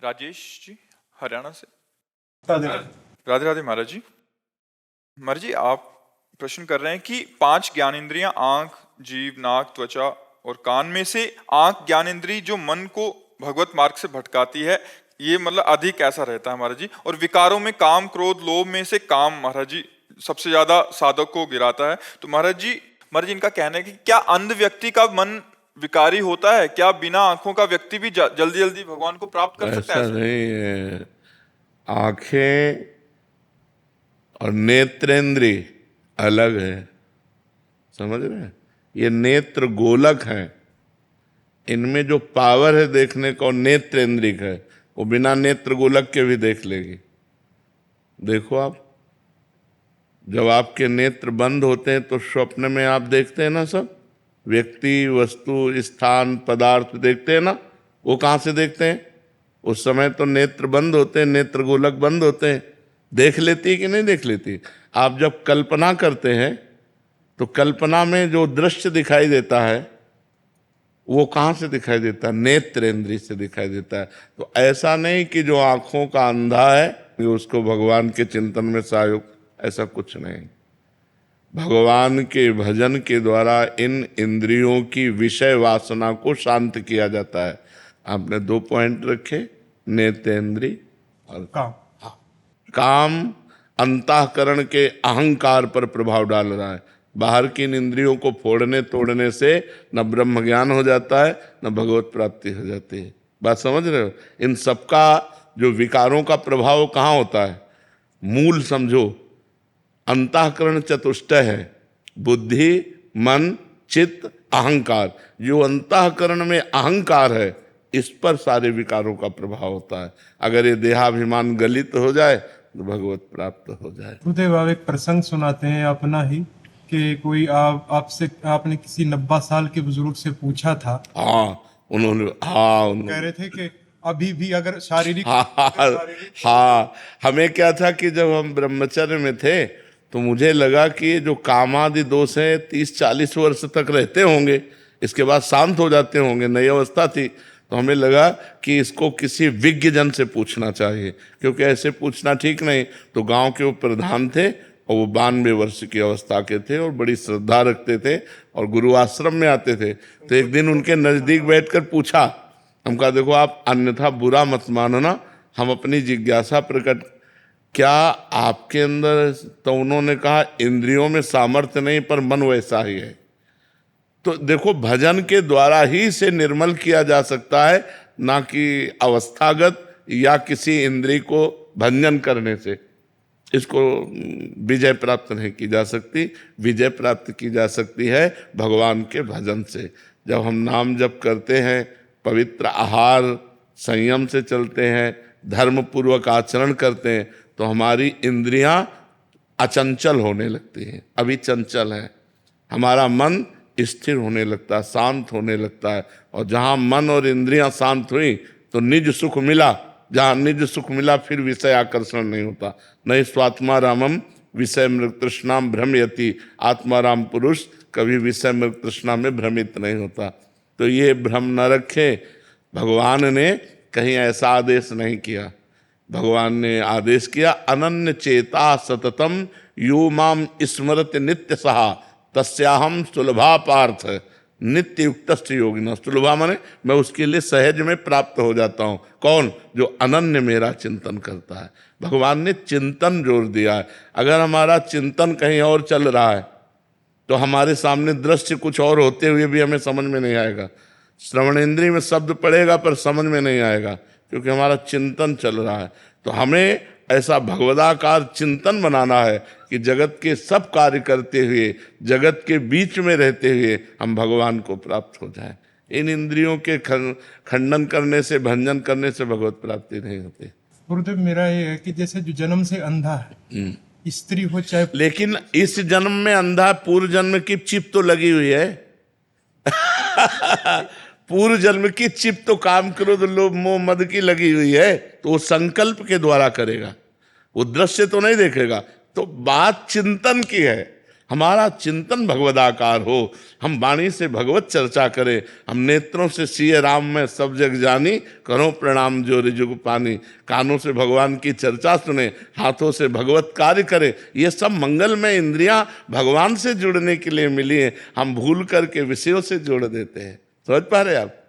राजेश जी हरियाणा से। राधे राधे राधे महाराज जी। महाराज जी आप प्रश्न कर रहे हैं कि 5 ज्ञानेंद्रियां आंख, जीभ, नाक, त्वचा और कान में से आंख ज्ञानेंद्री जो मन को भगवत मार्ग से भटकाती है, ये मतलब अधिक ऐसा रहता है महाराज जी। और विकारों में काम, क्रोध, लोभ में से काम महाराज जी सबसे ज्यादा साधक को गिराता है। तो महाराज जी इनका कहना है कि क्या अंध व्यक्ति का मन विकारी होता है? क्या बिना आंखों का व्यक्ति भी जल्दी जल्दी भगवान को प्राप्त कर सकता है? ऐसा नहीं है। आंखें और नेत्रेंद्रिय अलग है, समझ रहे हैं? ये नेत्र गोलक है, इनमें जो पावर है देखने का नेत्रेंद्रिय है, वो बिना नेत्र गोलक के भी देख लेगी। देखो आप, जब आपके नेत्र बंद होते हैं तो स्वप्न में आप देखते हैं ना, सब व्यक्ति, वस्तु, स्थान, पदार्थ देखते हैं ना। वो कहाँ से देखते हैं? उस समय तो नेत्र बंद होते हैं, नेत्र गोलक बंद होते हैं। देख लेती है कि नहीं देख लेती? आप जब कल्पना करते हैं तो कल्पना में जो दृश्य दिखाई देता है वो कहाँ से दिखाई देता है? नेत्रेंद्रिय से दिखाई देता है। तो ऐसा नहीं कि जो आंखों का अंधा है उसको भगवान के चिंतन में सहयोग, ऐसा कुछ नहीं। भगवान के भजन के द्वारा इन इंद्रियों की विषय वासना को शांत किया जाता है। आपने 2 पॉइंट रखे, नेत्रेंद्रिय और काम। काम अंतःकरण के अहंकार पर प्रभाव डाल रहा है। बाहर की इन इंद्रियों को फोड़ने तोड़ने से न ब्रह्म ज्ञान हो जाता है, न भगवत प्राप्ति हो जाती है। बात समझ रहे हो? इन सबका जो विकारों का प्रभाव कहाँ होता है? मूल समझो, अंतःकरण चतुष्टय है, बुद्धि, मन, चित्त, अहंकार। जो अंतःकरण में अहंकार है, इस पर सारे विकारों का प्रभाव होता है। अगर ये देहाभिमान गलित हो जाए तो भगवत प्राप्त हो जाए। गुरुदेव आप एक प्रसंग सुनाते हैं अपना ही, कि कोई आपने किसी 90 साल के बुजुर्ग से पूछा था। उन्होंने कह रहे थे कि अभी भी अगर शारीरिक हमें क्या था कि जब हम ब्रह्मचर्य में थे तो मुझे लगा कि जो कामादि दोष है 30-40 वर्ष तक रहते होंगे, इसके बाद शांत हो जाते होंगे, नई अवस्था थी। तो हमें लगा कि इसको किसी विज्ञ जन से पूछना चाहिए, क्योंकि ऐसे पूछना ठीक नहीं। तो गांव के वो प्रधान थे और वो 92 वर्ष की अवस्था के थे और बड़ी श्रद्धा रखते थे और गुरु आश्रम में आते थे। तो एक दिन उनके नज़दीक बैठकर पूछा, हम कहा देखो आप अन्यथा बुरा मत मानना, हम अपनी जिज्ञासा प्रकट, क्या आपके अंदर? तो उन्होंने कहा इंद्रियों में सामर्थ्य नहीं पर मन वैसा ही है। तो देखो भजन के द्वारा ही से निर्मल किया जा सकता है, ना कि अवस्थागत या किसी इंद्रिय को भंजन करने से इसको विजय प्राप्त नहीं की जा सकती। विजय प्राप्त की जा सकती है भगवान के भजन से। जब हम नाम जप करते हैं, पवित्र आहार संयम से चलते हैं, धर्म पूर्वक आचरण करते हैं, तो हमारी इंद्रियां अचंचल होने लगती हैं। अभी चंचल है, हमारा मन स्थिर होने लगता है, शांत होने लगता है। और जहाँ मन और इंद्रियां शांत हुई तो निज सुख मिला। जहाँ निज सुख मिला फिर विषय आकर्षण नहीं होता। नहीं स्वात्मा रामम विषय मृग तृष्णाम भ्रमयति। आत्मा राम पुरुष कभी विषय मृग तृष्णा में भ्रमित नहीं होता। तो ये भ्रम न रखे। भगवान ने कहीं ऐसा आदेश नहीं किया। भगवान ने आदेश किया अनन्य चेता सततम यो माम स्मरति नित्य सहा तस्याहम सुलभा पार्थ नित्य युक्त योगिना। सुलभा माने मैं उसके लिए सहज में प्राप्त हो जाता हूँ। कौन? जो अनन्य मेरा चिंतन करता है। भगवान ने चिंतन जोर दिया है। अगर हमारा चिंतन कहीं और चल रहा है तो हमारे सामने दृश्य कुछ और होते हुए भी हमें समझ में नहीं आएगा। श्रवणेंद्रिय में शब्द पड़ेगा पर समझ में नहीं आएगा, क्योंकि हमारा चिंतन चल रहा है। तो हमें ऐसा भगवदाकार चिंतन बनाना है कि जगत के सब कार्य करते हुए, जगत के बीच में रहते हुए हम भगवान को प्राप्त हो जाएं। इन इंद्रियों के खंडन करने से, भंजन करने से भगवत प्राप्ति नहीं होती। गुरुदेव मेरा ये है कि जैसे जो जन्म से अंधा है, स्त्री हो चाहे, लेकिन इस जन्म में अंधा, पूर्व जन्म की चिप तो लगी हुई है। पूर्व जन्म की चिप तो काम क्रोध लोभ मोह मद की लगी हुई है, तो वो संकल्प के द्वारा करेगा, वो दृश्य तो नहीं देखेगा। तो बात चिंतन की है। हमारा चिंतन भगवदाकार हो, हम वाणी से भगवत चर्चा करें, हम नेत्रों से सिय राम में सब जग जानी, करो प्रणाम जो रिजुग पानी, कानों से भगवान की चर्चा सुने, हाथों से भगवत कार्य करें। ये सब मंगलमय इंद्रियां भगवान से जुड़ने के लिए मिली हैं, हम भूल करके विषयों से जोड़ देते हैं। समझ पा रहे आप?